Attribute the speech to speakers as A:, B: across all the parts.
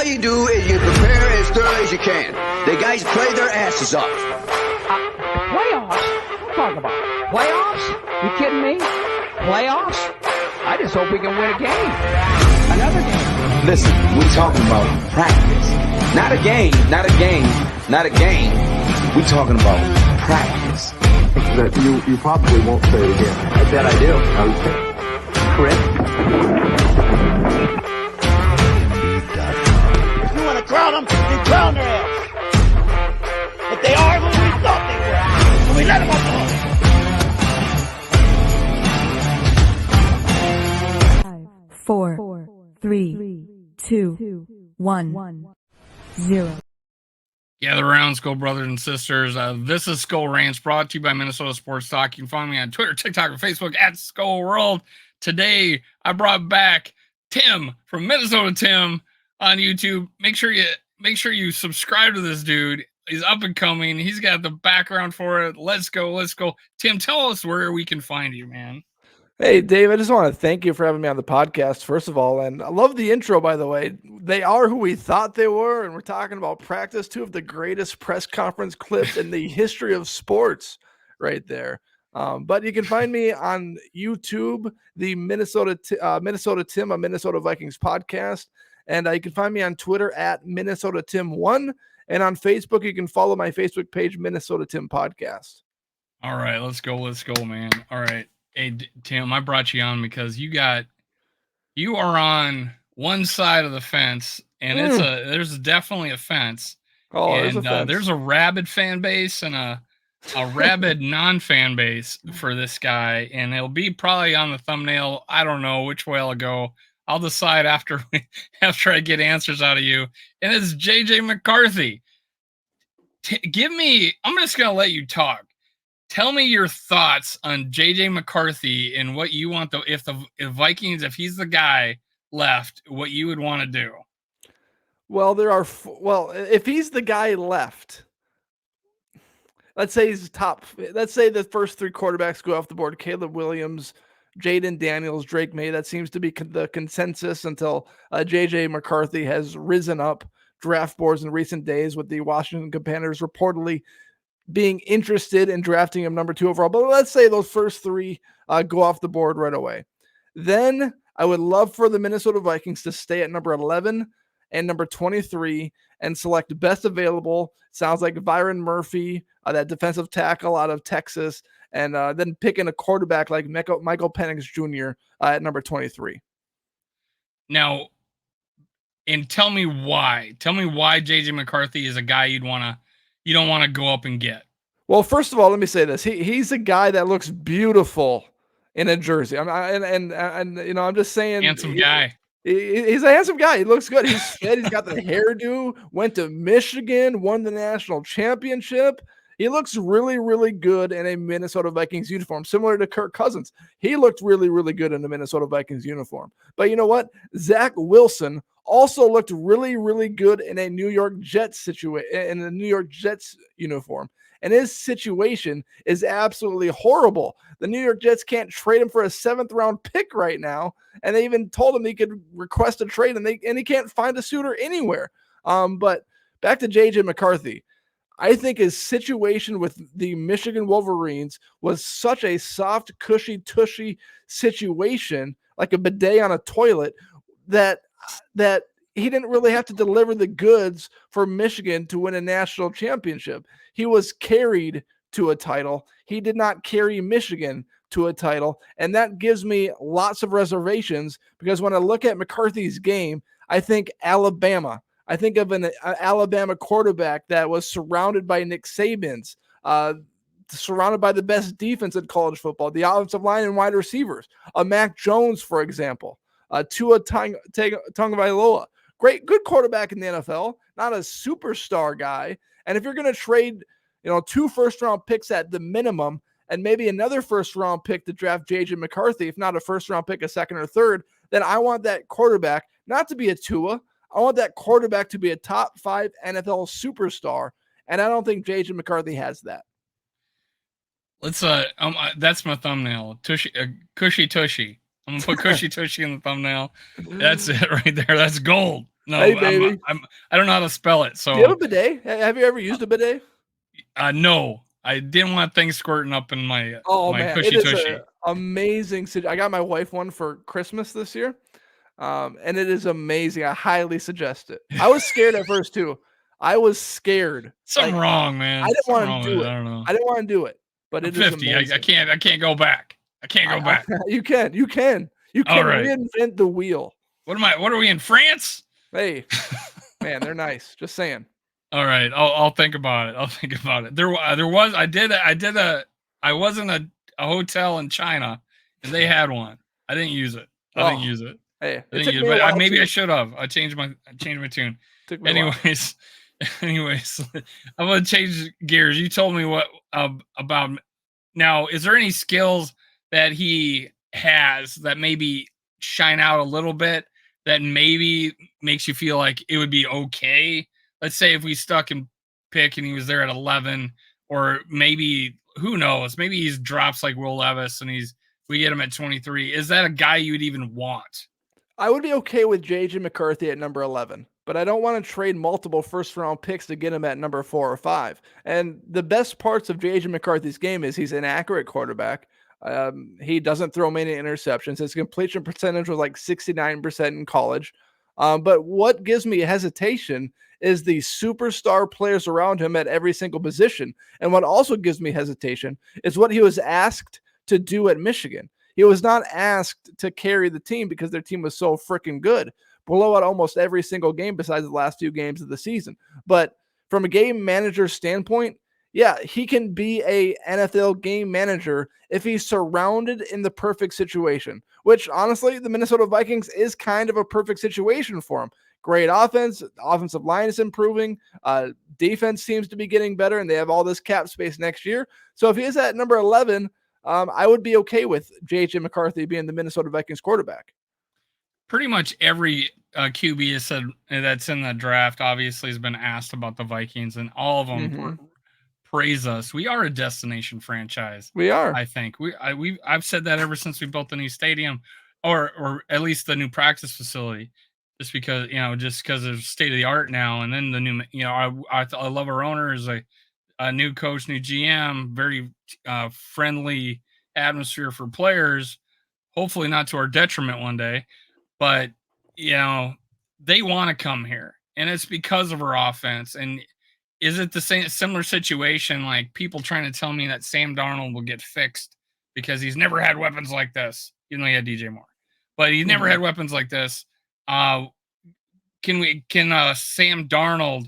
A: you do is you prepare as thoroughly as you can. The guys play their asses off.
B: Playoffs? Talk about playoffs? You kidding me? Playoffs? I just hope we can win a game. Another game.
C: Listen, we're talking about practice. Not a game, not a game, not a game. We're talking about practice.
D: That you probably won't say it again.
B: I bet I do.
D: Okay.
B: Chris?
E: You want to crown them, you crown their ass. But they are who we thought they were. So we let them off the
F: hook. 5, 4, 3, 2, 1, 0.
G: Gather around, Skull brothers and sisters. This is Skull Rants, brought to you by Minnesota Sports Talk. You can find me on Twitter, TikTok, and Facebook at Skull World. Today, I brought back Tim from Minnesota Tim on YouTube. Make sure you subscribe to this dude. He's up and coming. He's got the background for it. Let's go. Tim, tell us where we can find you, man.
H: Hey, Dave, I just want to thank you for having me on the podcast, first of all. And I love the intro, by the way. They are who we thought they were. And we're talking about practice, two of the greatest press conference clips in the history of sports right there. But you can find me on YouTube, the Minnesota Tim, a Minnesota Vikings podcast. And you can find me on Twitter at Minnesota Tim1. And on Facebook, you can follow my Facebook page, Minnesota Tim Podcast.
G: All right, let's go, man. All right. Hey, Tim, I brought you on because you are on one side of the fence, and there's definitely a fence.
H: Oh,
G: and
H: there's a fence.
G: There's a rabid fan base and a rabid non-fan base for this guy, and it'll be probably on the thumbnail. I don't know which way I'll go. I'll decide after I get answers out of you. And it's JJ McCarthy. I'm just going to let you talk. Tell me your thoughts on JJ McCarthy and what you want, if Vikings, if he's the guy left, what you would want to do.
H: Well, if he's the guy left, let's say the first three quarterbacks go off the board: Caleb Williams, Jaden Daniels, Drake May. That seems to be the consensus until JJ McCarthy has risen up draft boards in recent days, with the Washington Commanders reportedly being interested in drafting him number 2 overall. But let's say those first three go off the board right away. Then I would love for the Minnesota Vikings to stay at number 11 and number 23 and select best available. Sounds like Byron Murphy, that defensive tackle out of Texas, and then picking a quarterback like Michael Penix Jr. At number 23.
G: Now, and tell me why. Tell me why JJ McCarthy is a guy you don't want to go up and get.
H: Well, first of all, let me say this: he's a guy that looks beautiful in a jersey. I'm just saying,
G: handsome guy.
H: He's a handsome guy. He looks good. He's fit. He's got the hairdo. Went to Michigan, won the national championship. He looks really, really good in a Minnesota Vikings uniform, similar to Kirk Cousins. He looked really, really good in the Minnesota Vikings uniform. But you know what? Zach Wilson also looked really, really good in a New York Jets uniform. And his situation is absolutely horrible. The New York Jets can't trade him for a 7th round pick right now. And they even told him he could request a trade, and he can't find a suitor anywhere. But back to JJ McCarthy. I think his situation with the Michigan Wolverines was such a soft, cushy, tushy situation, like a bidet on a toilet, that he didn't really have to deliver the goods for Michigan to win a national championship. He was carried to a title. He did not carry Michigan to a title. And that gives me lots of reservations, because when I look at McCarthy's game, I think Alabama. I think of an Alabama quarterback that was surrounded by Nick Saban's, surrounded by the best defense in college football, the offensive line and wide receivers. Mac Jones, for example. Tua Tagovailoa. Good quarterback in the NFL, not a superstar guy. And if you're going to trade, 2 first-round picks at the minimum, and maybe another first-round pick to draft JJ McCarthy, if not a first-round pick, a second or third, then I want that quarterback not to be a Tua. I want that quarterback to be a top 5 NFL superstar, and I don't think JJ McCarthy has that.
G: Let's that's my thumbnail. Cushy Tushy. I'm gonna put Cushy Tushy in the thumbnail. That's it right there. That's gold. No,
H: Hey, baby.
G: I don't know how to spell it. So
H: Do you have a bidet? Have you ever used a bidet?
G: no, I didn't want things squirting up in my
H: Oh
G: my
H: man, it
G: cushy
H: is
G: tushy.
H: an amazing. I got my wife one for Christmas this year, and it is amazing. I highly suggest it. I was scared at first too. I was scared.
G: Something
H: Like
G: wrong,
H: I
G: man.
H: didn't
G: Something
H: want
G: wrong
H: to
G: with
H: do
G: it.
H: it.
G: I don't know.
H: I didn't want to do it, but
G: I'm
H: it is
G: 50. I
H: amazing.
G: can't go back. I can't go back.
H: You can. You can
G: All right.
H: reinvent the wheel.
G: What are we in France?
H: Hey, man, they're nice. Just saying.
G: All right, I'll think about it. I'll think about it. There was I was in a hotel in China and they had one. I didn't use it. I didn't use it.
H: Hey,
G: I
H: it
G: didn't
H: took
G: use
H: me
G: it,
H: a
G: but
H: while
G: maybe
H: too.
G: I should have. I changed my tune.
H: Took me a while.
G: Anyways, I'm gonna change gears. You told me what about now. Is there any skills that he has that maybe shine out a little bit that maybe makes you feel like it would be okay? Let's say if we stuck in pick and he was there at 11, or maybe who knows? Maybe he's drops like Will Levis and we get him at 23. Is that a guy you would even want?
H: I would be okay with JJ McCarthy at number 11, but I don't want to trade multiple first round picks to get him at number 4 or 5. And the best parts of JJ McCarthy's game is he's an accurate quarterback. He doesn't throw many interceptions. His completion percentage was like 69% in college. But what gives me hesitation is the superstar players around him at every single position. And what also gives me hesitation is what he was asked to do at Michigan. He was not asked to carry the team because their team was so freaking good. Blow out almost every single game besides the last 2 games of the season. But from a game manager standpoint, yeah, he can be a NFL game manager if he's surrounded in the perfect situation, which honestly, the Minnesota Vikings is kind of a perfect situation for him. Great offense, offensive line is improving, defense seems to be getting better, and they have all this cap space next year. So if he is at number 11, I would be okay with JJ McCarthy being the Minnesota Vikings quarterback.
G: Pretty much every QB has said that's in the draft obviously has been asked about the Vikings, and all of them praise us. We are a destination franchise.
H: We are.
G: I think I've said that ever since we built the new stadium, or at least the new practice facility. Just because it's state of the art now, and then the new I love our owners, a new coach, new GM, very friendly atmosphere for players. Hopefully not to our detriment one day, but they want to come here, and it's because of our offense. And is it the similar situation, like people trying to tell me that Sam Darnold will get fixed because he's never had weapons like this, even though he had DJ Moore, but he never had weapons like this? Can Sam Darnold,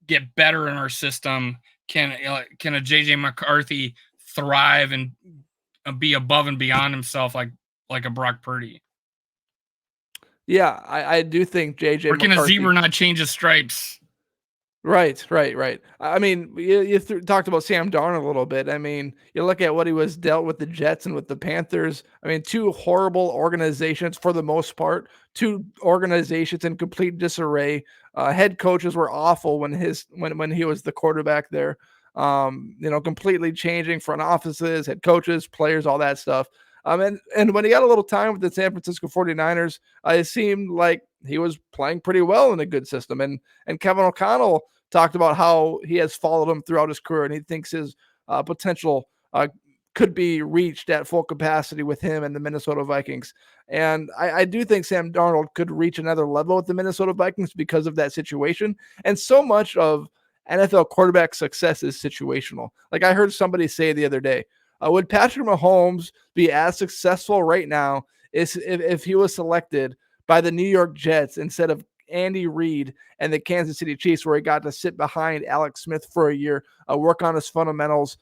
G: get better in our system? Can a JJ McCarthy thrive and be above and beyond himself like a Brock Purdy?
H: Yeah, I do think JJ
G: Or can
H: McCarthy,
G: a zebra not change his stripes?
H: Right. I mean, you talked about Sam Darnold a little bit. I mean, you look at what he was dealt with the Jets and with the Panthers. I mean, 2 horrible organizations for the most part, 2 organizations in complete disarray. Head coaches were awful when he was the quarterback there. Completely changing front offices, head coaches, players, all that stuff. And when he got a little time with the San Francisco 49ers, it seemed like he was playing pretty well in a good system. And Kevin O'Connell talked about how he has followed him throughout his career, and he thinks his potential could be reached at full capacity with him and the Minnesota Vikings. And I do think Sam Darnold could reach another level with the Minnesota Vikings because of that situation. And so much of NFL quarterback success is situational. Like I heard somebody say the other day, would Patrick Mahomes be as successful right now if he was selected by the New York Jets instead of Andy Reid and the Kansas City Chiefs, where he got to sit behind Alex Smith for a year, work on his fundamentals,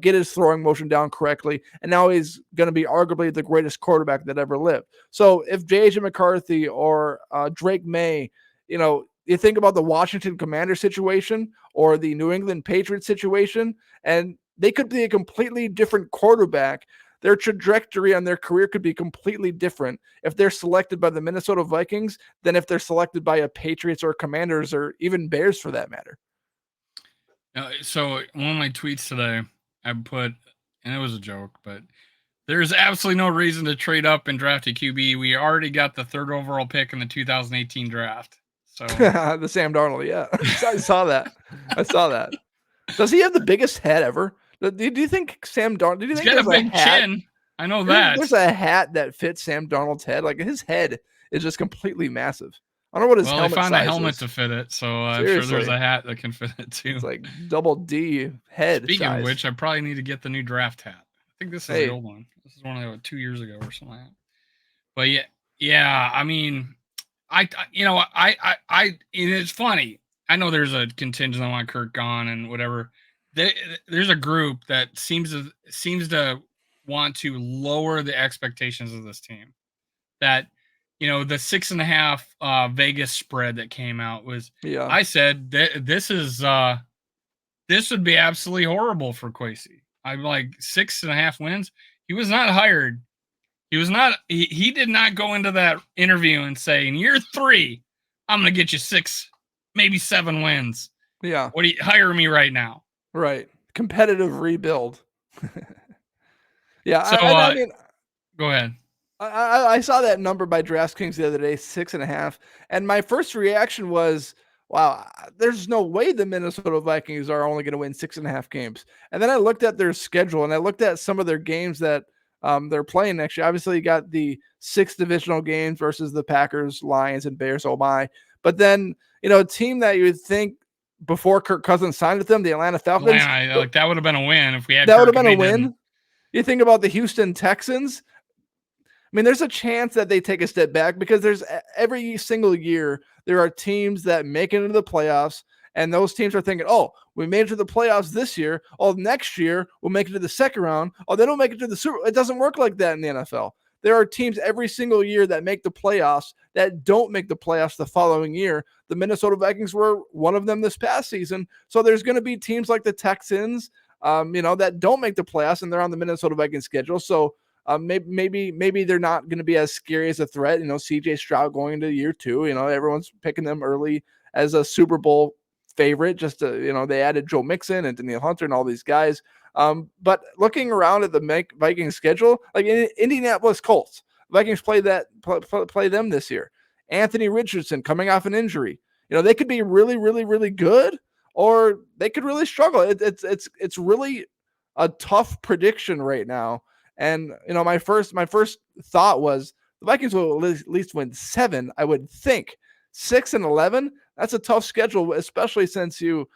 H: get his throwing motion down correctly, and now he's going to be arguably the greatest quarterback that ever lived. So if JJ McCarthy or Drake May, you think about the Washington Commanders situation or the New England Patriots situation, and they could be a completely different quarterback. Their trajectory on their career could be completely different if they're selected by the Minnesota Vikings than if they're selected by a Patriots or Commanders or even Bears for that matter.
G: So one of my tweets today, I put, and it was a joke, but There's absolutely no reason to trade up and draft a QB. We already got the 3rd overall pick in the 2018 draft. So
H: The Sam Darnold, yeah. I saw that. I saw that. Does he have the biggest head ever? Do you think Sam Darnold? Do you
G: he's
H: think
G: got a
H: there's
G: big
H: hat?
G: chin. I know
H: Do you think
G: that.
H: there's a hat that fits Sam Darnold's head. Like his head is just completely massive. I don't know what his
G: Well, they
H: helmet
G: found a
H: size
G: helmet
H: is.
G: to fit it, so I'm sure there's
H: Seriously.
G: a hat that can fit it too.
H: It's like double D head
G: Speaking
H: size.
G: of which, I probably need to get the new draft hat. I think this is
H: Hey.
G: the old one. This is one like 2 years ago or something like that. But yeah. I mean, I it's funny. I know there's a contingent on why Kirk gone and whatever. There's a group that seems to want to lower the expectations of this team. That the 6.5 Vegas spread that came out was.
H: Yeah.
G: I said this would be absolutely horrible for Kwesi. I'm like 6.5 wins. He was not hired. He was not. He did not go into that interview and say, "In year 3, I'm going to get you 6, maybe 7 wins."
H: Yeah.
G: What do you hire me right now?
H: Right. Competitive rebuild. Yeah.
G: So
H: I mean,
G: go ahead.
H: I saw that number by DraftKings the other day, 6.5, and my first reaction was, "Wow, there's no way the Minnesota Vikings are only going to win 6.5 games." And then I looked at their schedule and I looked at some of their games that they're playing next year. Obviously, you got the 6 divisional games versus the Packers, Lions, and Bears. Oh my! But then a team that you would think before Kirk Cousins signed with them, the Atlanta Falcons,
G: Like that would have been a win if we had.
H: That
G: Kirk
H: would have been a win.
G: Didn't.
H: You think about the Houston Texans. I mean, there's a chance that they take a step back because there's every single year there are teams that make it into the playoffs, and those teams are thinking, "Oh, we made it to the playoffs this year. Oh, next year we'll make it to the second round. Oh, they don't make it to the Super." It doesn't work like that in the NFL. There are teams every single year that make the playoffs that don't make the playoffs the following year. The Minnesota Vikings were one of them this past season. So there's going to be teams like the Texans, that don't make the playoffs, and they're on the Minnesota Vikings schedule. So maybe they're not going to be as scary as a threat. CJ Stroud going into year 2. Everyone's picking them early as a Super Bowl favorite. Just to, they added Joe Mixon and Danielle Hunter and all these guys. But looking around at the Vikings schedule, like Indianapolis Colts, Vikings play them this year. Anthony Richardson coming off an injury. They could be really, really, really good, or they could really struggle. It's really a tough prediction right now. And my first thought was the Vikings will at least win 7. I would think 6-11. That's a tough schedule, especially since you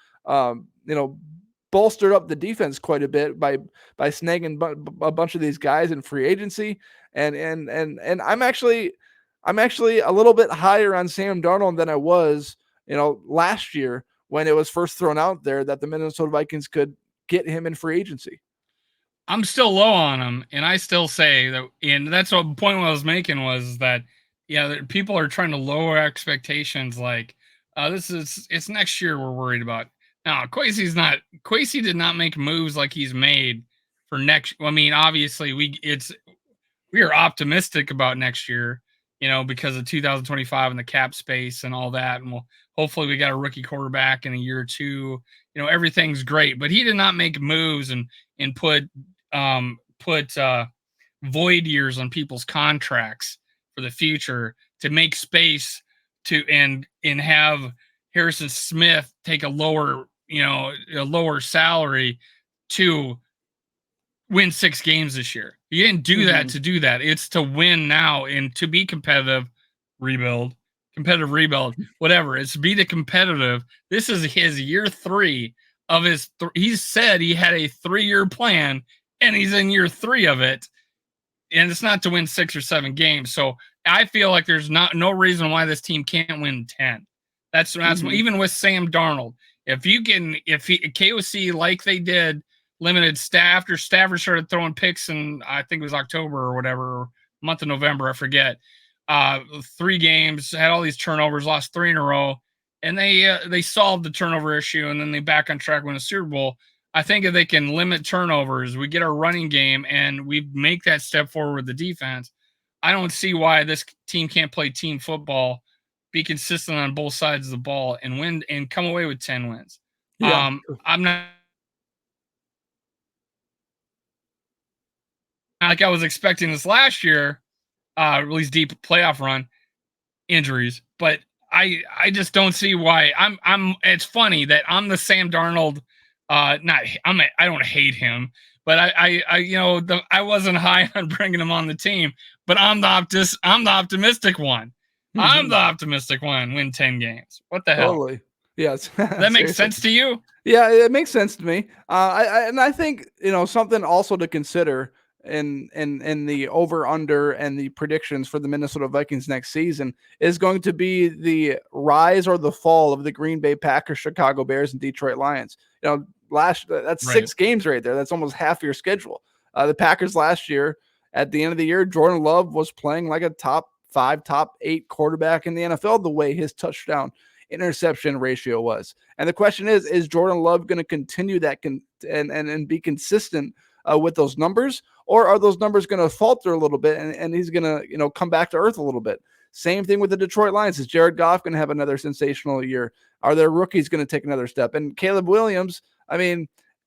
H: bolstered up the defense quite a bit by snagging a bunch of these guys in free agency. And I'm actually a little bit higher on Sam Darnold than I was last year when it was first thrown out there that the Minnesota Vikings could get him in free agency.
G: I'm still low on him, and I still say that, and that's what the point I was making was that, people are trying to lower expectations. Like, it's next year we're worried about. Now, Kwesi did not make moves like he's made for next. I mean, obviously we are optimistic about next year, because of 2025 and the cap space and all that, and hopefully we got a rookie quarterback in a year or two. Everything's great, but he did not make moves and put void years on people's contracts for the future to make space to and have Harrison Smith take a lower salary to win 6 games this year. You didn't do that to do that. It's to win now and to be competitive, whatever. It's be the competitive. This is his year 3 of his. He said he had a 3-year plan, and he's in year 3 of it. And it's not to win 6 or 7 games. So I feel like there's no reason why this team can't win 10. That's even with Sam Darnold. If KOC, like they did, limited staff after Stafford started throwing picks in, I think it was October or whatever, month of November, I forget. 3 games, had all these turnovers, lost 3 in a row, and they solved the turnover issue, and then they back on track, win a Super Bowl. I think if they can limit turnovers, we get our running game, and we make that step forward with the defense, I don't see why this team can't play team football, be consistent on both sides of the ball, and win and come away with 10 wins.
H: Yeah.
G: I'm not like I was expecting this last year, at least deep playoff run, injuries, but I just don't see why. It's funny that I'm the Sam Darnold, I don't hate him, but I wasn't high on bringing him on the team, but I'm the optimistic one. I'm the optimistic one. Win 10 games. What the hell?
H: Totally. Yes.
G: That makes sense to you?
H: Yeah, it makes sense to me. I think something also to consider in the over under and the predictions for the Minnesota Vikings next season is going to be the rise or the fall of the Green Bay Packers, Chicago Bears, and Detroit Lions. That's
G: Right.
H: 6 games right there. That's almost half your schedule. The Packers last year, at the end of the year, Jordan Love was playing like a top 5, top 8 quarterback in the NFL. The way his touchdown interception ratio was. And the question is Jordan Love going to continue that and be consistent with those numbers, or are those numbers going to falter a little bit and he's going to come back to earth a little bit? Same thing with the Detroit Lions. Is Jared Goff going to have another sensational year? Are their rookies going to take another step? And Caleb Williams,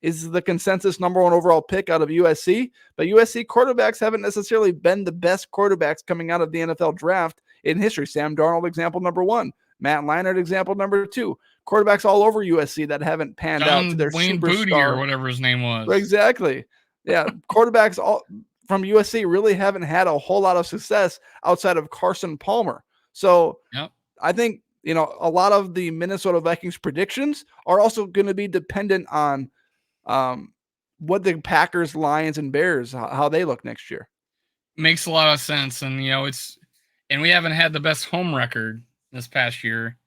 H: is the consensus number 1 overall pick out of USC, but USC quarterbacks haven't necessarily been the best quarterbacks coming out of the NFL draft in history. Sam Darnold, example number 1. Matt Leinart, example number 2. Quarterbacks all over USC that haven't panned out to their
G: Wayne
H: superstar.
G: Booty or whatever his name was.
H: Exactly. Yeah, quarterbacks all from USC really haven't had a whole lot of success outside of Carson Palmer. So
G: Yep.
H: I think a lot of the Minnesota Vikings predictions are also going to be dependent on what the Packers, Lions, and Bears, how they look next year.
G: Makes a lot of sense. And, and we haven't had the best home record this past year.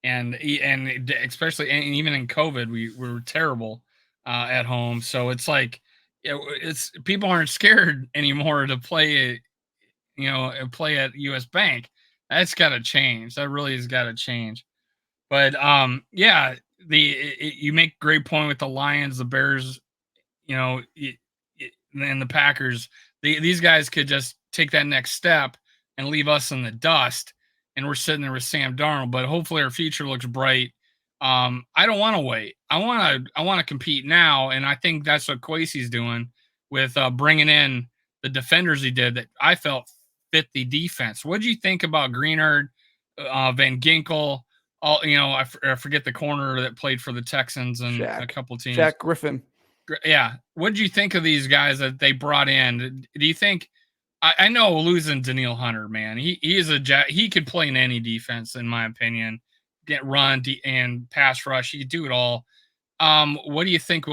G: And especially, and even in COVID, we were terrible at home. So it's like, it's people aren't scared anymore to play at US Bank. That's got to change. That really has got to change. But you make a great point with the Lions, the Bears, and the Packers. These guys could just take that next step and leave us in the dust, and we're sitting there with Sam Darnold. But hopefully our future looks bright. I don't want to wait. I want to compete now, and I think that's what Kwesi's doing with bringing in the defenders he did that I felt fit the defense. What do you think about Greenard, Van Ginkel? I forget the corner that played for the Texans and a couple teams.
H: Jack Griffin.
G: Yeah. What did you think of these guys that they brought in? Do you think? I know losing Daniil Hunter, man. He could play in any defense, in my opinion. Get run and pass rush. He could do it all. What do you think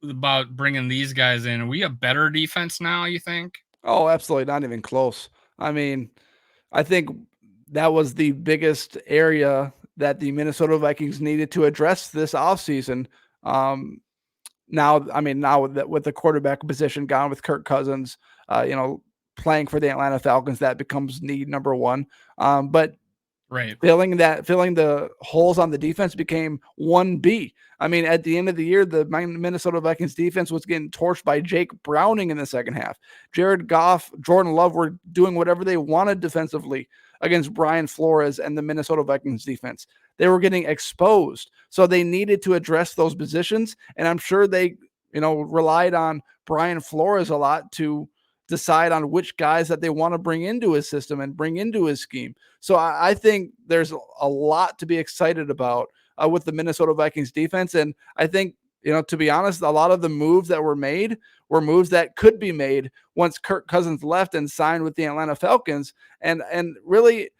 G: about bringing these guys in? Are we a better defense now, you think?
H: Oh, absolutely. Not even close. I think that was the biggest area that the Minnesota Vikings needed to address this offseason. Now with the quarterback position gone with Kirk Cousins, playing for the Atlanta Falcons, that becomes need number 1. But
G: right,
H: filling the holes on the defense became 1B. At the end of the year, the Minnesota Vikings defense was getting torched by Jake Browning in the second half. Jared Goff, Jordan Love were doing whatever they wanted defensively against Brian Flores and the Minnesota Vikings defense. They were getting exposed. So they needed to address those positions. And I'm sure they, relied on Brian Flores a lot to decide on which guys that they want to bring into his system and bring into his scheme. So I think there's a lot to be excited about with the Minnesota Vikings defense. And I think, to be honest, a lot of the moves that were made were moves that could be made once Kirk Cousins left and signed with the Atlanta Falcons. And really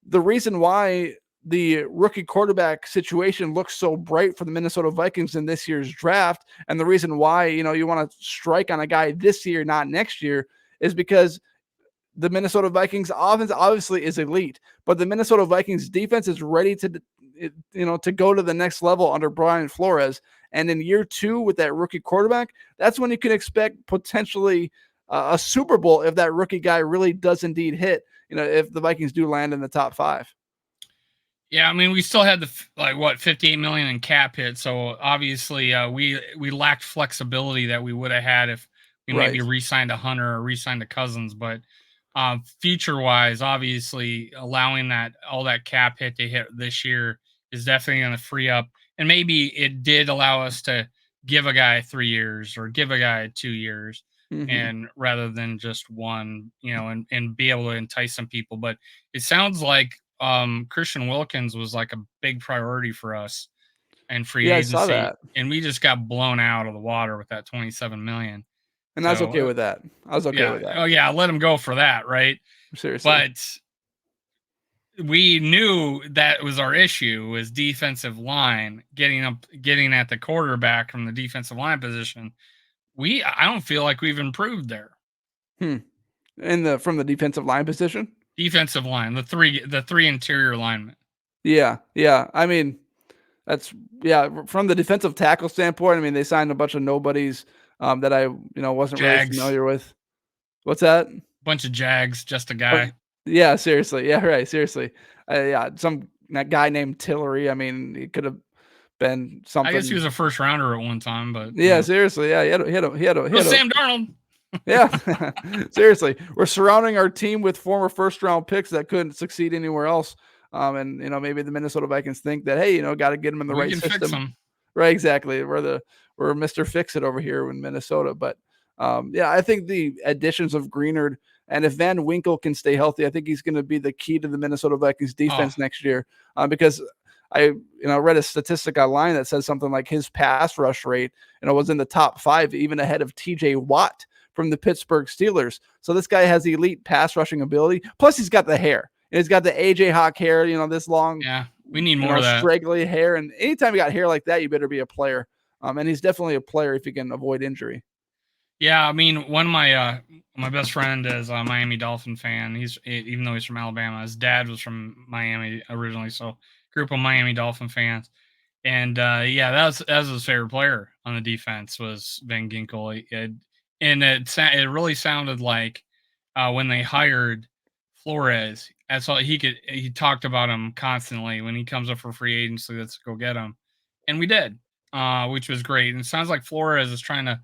H: the reason why the rookie quarterback situation looks so bright for the Minnesota Vikings in this year's draft, and the reason why, you want to strike on a guy this year, not next year, is because the Minnesota Vikings offense obviously is elite, but the Minnesota Vikings defense is ready to go to the next level under Brian Flores. And in year 2 with that rookie quarterback, that's when you can expect potentially a Super Bowl if that rookie guy really does indeed hit, if the Vikings do land in the top 5.
G: Yeah, we still had the $58 million in cap hit, so obviously we lacked flexibility that we would have had if we maybe re-signed a Hunter or re-signed a Cousins. But future-wise, obviously allowing all that cap hit to hit this year is definitely going to free up, and maybe it did allow us to give a guy 3 years or give a guy 2 years. and rather than just one, and be able to entice some people. But it sounds like Christian Wilkins was like a big priority for us and free
H: Yeah, I saw
G: agency,
H: that.
G: and we just got blown out of the water with that 27 million.
H: And I was
G: So
H: okay with that. I was okay
G: yeah,
H: with that.
G: oh yeah, let him go for that, right?
H: Seriously.
G: But we knew that was our issue, was defensive line, getting at the quarterback from the defensive line position. I don't feel like we've improved there.
H: From the defensive line position?
G: Defensive line, the three interior linemen.
H: Yeah. I mean, from the defensive tackle standpoint, I mean, they signed a bunch of nobodies that I wasn't really
G: Jags.
H: familiar with. What's that?
G: Bunch of Jags, just a guy.
H: Yeah, seriously. Yeah, right. Seriously. Some guy named Tillery. I mean, he could have been something.
G: I guess he was a first rounder at one time, but
H: yeah, seriously. Yeah, he had a
G: Sam Darnold.
H: Yeah, seriously. We're surrounding our team with former first round picks that couldn't succeed anywhere else. And maybe the Minnesota Vikings think that, hey, got to get them in the right system.
G: Fix them.
H: Right, exactly. We're Mr. Fix It over here in Minnesota. But I think the additions of Greenard, and if Van Winkle can stay healthy, I think he's going to be the key to the Minnesota Vikings defense next year. Because I read a statistic online that says something like his pass rush rate was in the top 5, even ahead of TJ Watt from the Pittsburgh Steelers. So this guy has elite pass rushing ability. Plus he's got the hair. And he's got the AJ Hawk hair, this long.
G: Yeah, we need more of that.
H: Straggly hair. And anytime you got hair like that, you better be a player. And he's definitely a player if he can avoid injury.
G: Yeah, I mean, one of my best friend is a Miami Dolphin fan. Even though he's from Alabama, his dad was from Miami originally, so group of Miami Dolphin fans. And that was his favorite player on the defense was Van Ginkel. And it really sounded like when they hired Flores, that's all he talked about him constantly when he comes up for free agency. Let's go get him, and we did, which was great. And it sounds like Flores is trying to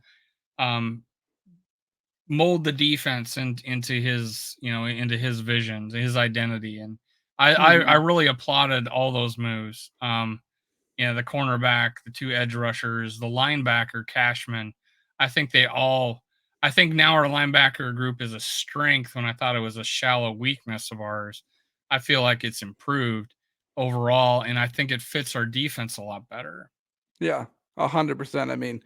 G: mold the defense into his visions, his identity, and I really applauded all those moves. The cornerback, the 2 edge rushers, the linebacker Cashman. I think now our linebacker group is a strength when I thought it was a shallow weakness of ours. I feel like it's improved overall, and I think it fits our defense a lot better.
H: Yeah, 100%. I mean,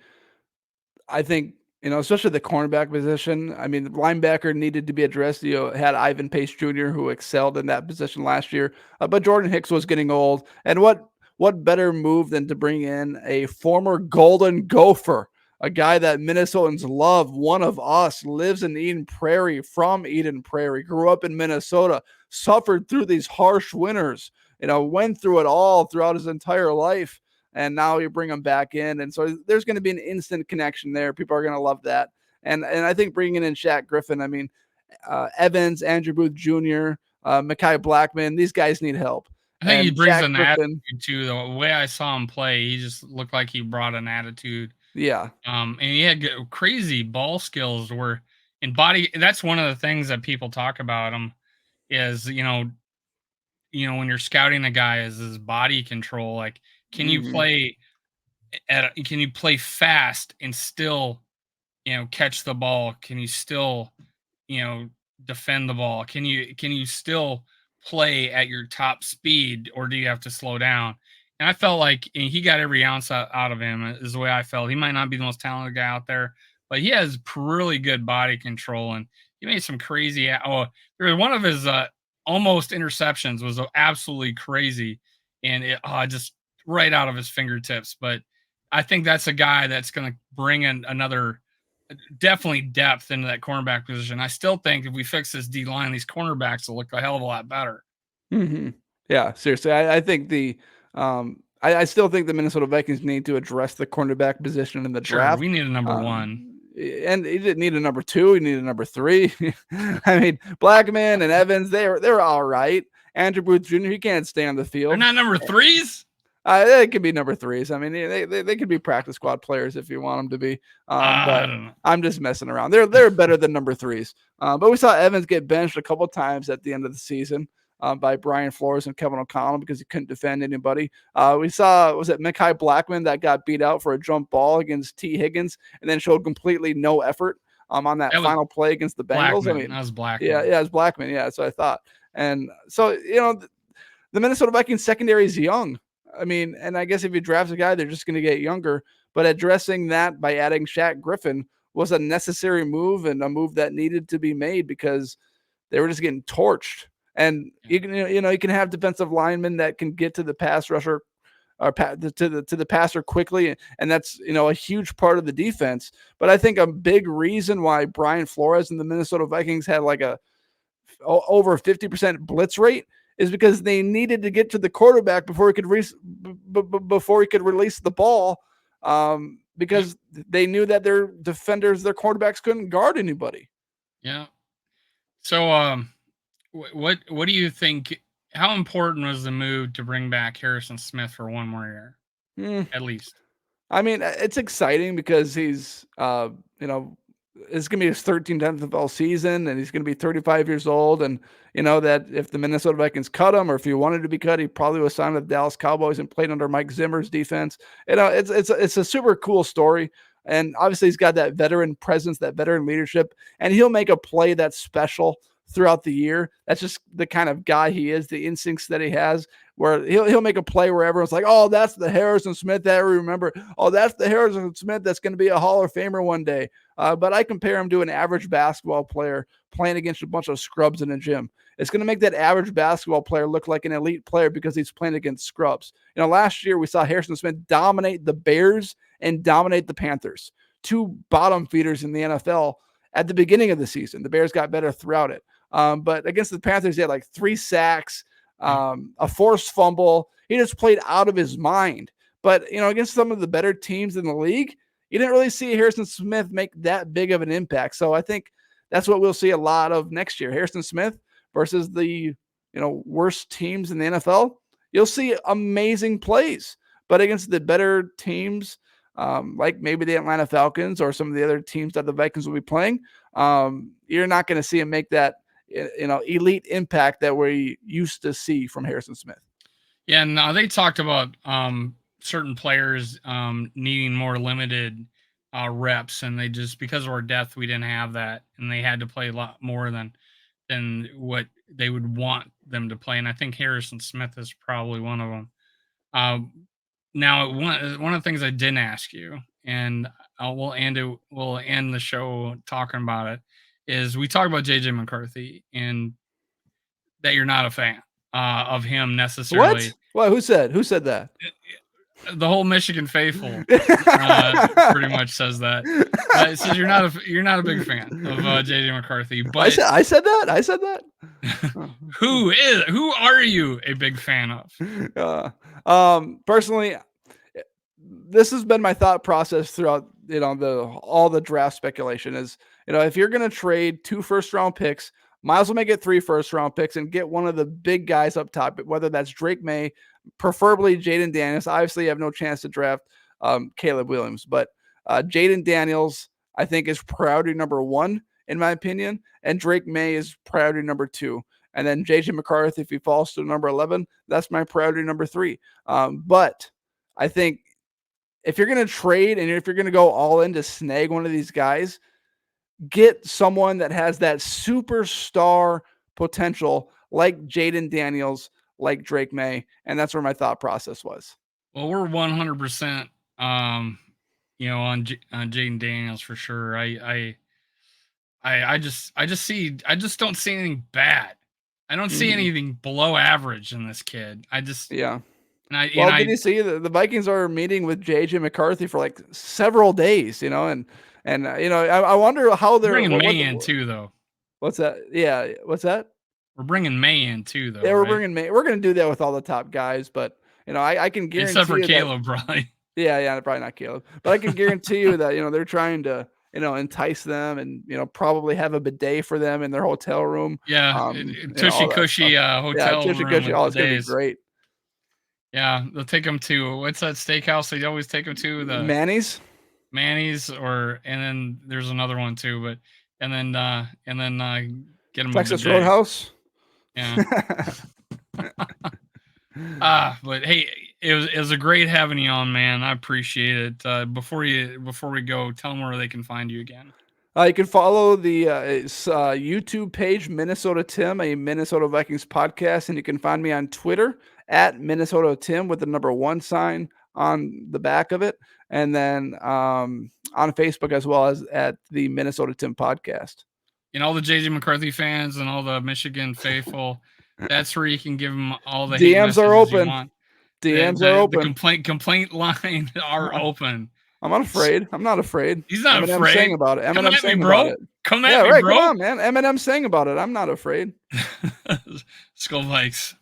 H: I think, especially the cornerback position. I mean, the linebacker needed to be addressed. Had Ivan Pace Jr., who excelled in that position last year, but Jordan Hicks was getting old. And what better move than to bring in a former Golden Gopher, a guy that Minnesotans love, one of us, lives in Eden Prairie, from Eden Prairie, grew up in Minnesota, suffered through these harsh winters, went through it all throughout his entire life. And now you bring him back in. And so there's going to be an instant connection there. People are going to love that. And I think bringing in Shaq Griffin, I mean, Evans, Andrew Booth Jr., Mekhi Blackman, these guys need help.
G: I think he brings an attitude too. The way I saw him play, he just looked like he brought an attitude.
H: Yeah.
G: And he had crazy ball skills in body. That's one of the things that people talk about him is, when you're scouting a guy, is his body control. Like, can you play fast and still, catch the ball? Can you still, defend the ball? Can you still play at your top speed, or do you have to slow down? And I felt like he got every ounce out of him, is the way I felt. He might not be the most talented guy out there, but he has really good body control, and he made some crazy. One of his almost interceptions was absolutely crazy, and it just right out of his fingertips. But I think that's a guy that's going to bring in another definitely depth into that cornerback position. I still think if we fix this D line, these cornerbacks will look a hell of a lot better.
H: Yeah, seriously. I think I still think the Minnesota Vikings need to address the cornerback position in the draft.
G: We need a number 1.
H: And he didn't need a number 2. He needed a number 3. I mean, Blackman and Evans, they're all right. Andrew Booth Jr., he can't stay on the field.
G: They're not number 3s?
H: They could be number 3s. I mean, they could be practice squad players if you want them to be. But I'm just messing around. They're better than number 3s. But we saw Evans get benched a couple times at the end of the season by Brian Flores and Kevin O'Connell because he couldn't defend anybody. We saw, was it Mekhi Blackman that got beat out for a jump ball against T. Higgins and then showed completely no effort. on that
G: That was
H: final play against the Bengals.
G: Blackman.
H: I mean,
G: That was Blackman.
H: yeah, it's Blackman. Yeah, that's what I thought. And so, the Minnesota Vikings secondary is young. I mean, and I guess if you draft a guy, they're just going to get younger. But addressing that by adding Shaq Griffin was a necessary move and a move that needed to be made because they were just getting torched. And you can have defensive linemen that can get to the pass rusher or to the passer quickly, and that's a huge part of the defense. But I think a big reason why Brian Flores and the Minnesota Vikings had like a over 50% blitz rate is because they needed to get to the quarterback before he could release the ball, because they knew that their defenders, their quarterbacks, couldn't guard anybody.
G: Yeah. So, what do you think? How important was the move to bring back Harrison Smith for one more year, at least?
H: I mean, it's exciting because he's, it's going to be his 13th NFL season, and he's going to be 35 years old. And that if the Minnesota Vikings cut him, or if he wanted to be cut, he probably was signed with the Dallas Cowboys and played under Mike Zimmer's defense. It's a super cool story. And obviously he's got that veteran presence, that veteran leadership, and he'll make a play that's special throughout the year. That's just the kind of guy he is, the instincts that he has, where he'll make a play where everyone's like, oh, that's the Harrison Smith that we remember. Oh, that's the Harrison Smith that's going to be a Hall of Famer one day. But I compare him to an average basketball player playing against a bunch of scrubs in a gym. It's going to make that average basketball player look like an elite player because he's playing against scrubs. Last year we saw Harrison Smith dominate the Bears and dominate the Panthers, two bottom feeders in the NFL at the beginning of the season. The Bears got better throughout it. But against the Panthers, he had like 3 sacks, a forced fumble. He just played out of his mind. But, against some of the better teams in the league, you didn't really see Harrison Smith make that big of an impact. So I think that's what we'll see a lot of next year. Harrison Smith versus the, worst teams in the NFL. You'll see amazing plays. But against the better teams, like maybe the Atlanta Falcons or some of the other teams that the Vikings will be playing, you're not going to see him make that elite impact that we used to see from Harrison Smith.
G: Yeah, no, they talked about certain players needing more limited reps, and they just, because of our depth, we didn't have that, and they had to play a lot more than what they would want them to play. And I think Harrison Smith is probably one of them. Now, one of the things I didn't ask you, and we'll end the show talking about it, is we talk about JJ McCarthy and that you're not a fan of him necessarily.
H: What? Who said that?
G: The whole Michigan faithful pretty much says that. It says you're not a big fan of JJ McCarthy. But
H: I said that.
G: Who are you a big fan of?
H: Personally, this has been my thought process throughout all the draft speculation is, if you're going to trade 2 first-round picks, might as well make it 3 first-round picks and get one of the big guys up top, whether that's Drake May, preferably Jaden Daniels. Obviously, you have no chance to draft Caleb Williams, but Jaden Daniels, I think, is priority number 1, in my opinion, and Drake May is priority number 2. And then JJ McCarthy, if he falls to number 11, that's my priority number 3. But I think if you're going to trade and if you're going to go all in to snag one of these guys, get someone that has that superstar potential like Jaden Daniels, like Drake May. And that's where my thought process was.
G: Well, we're 100%, on Jaden Daniels for sure. I just don't see anything bad. I don't see anything below average in this kid. Did you see the Vikings are meeting with JJ McCarthy for like several days, and I wonder how they're bringing May in too, though.
H: What's that? Yeah, what's that?
G: We're bringing May in too, though.
H: Yeah, we're bringing May. We're going to do that with all the top guys, but I can guarantee,
G: except for Caleb, probably.
H: Yeah, probably not Caleb, but I can guarantee you that they're trying to entice them and probably have a bidet for them in their hotel room.
G: Yeah, tushy cushy hotel. Yeah,
H: tushy cushy. Oh, it's gonna be great.
G: Yeah, they'll take them to, what's that steakhouse they always take them to? The
H: Manny's,
G: and then there's another one too, and then get them
H: Texas Roadhouse.
G: Yeah. But hey, it was a great having you on, man. I appreciate it. Before we go, tell them where they can find you again.
H: You can follow the YouTube page, Minnesota Tim, a Minnesota Vikings podcast, and you can find me on Twitter at Minnesota Tim with the number 1 sign on the back of it, and then on Facebook as well as at the Minnesota Tim podcast.
G: And all the JJ McCarthy fans and all the Michigan faithful, that's where you can give them all the
H: DMs are open.
G: You want.
H: DMs are open.
G: The complaint line are open.
H: I'm not afraid. I'm not afraid.
G: He's not
H: Eminem
G: afraid.
H: Saying about it. Eminem saying
G: me, bro.
H: about it.
G: Come at me,
H: right,
G: bro.
H: Come on, man. Eminem saying about it. I'm not afraid.
G: Skull Vikes.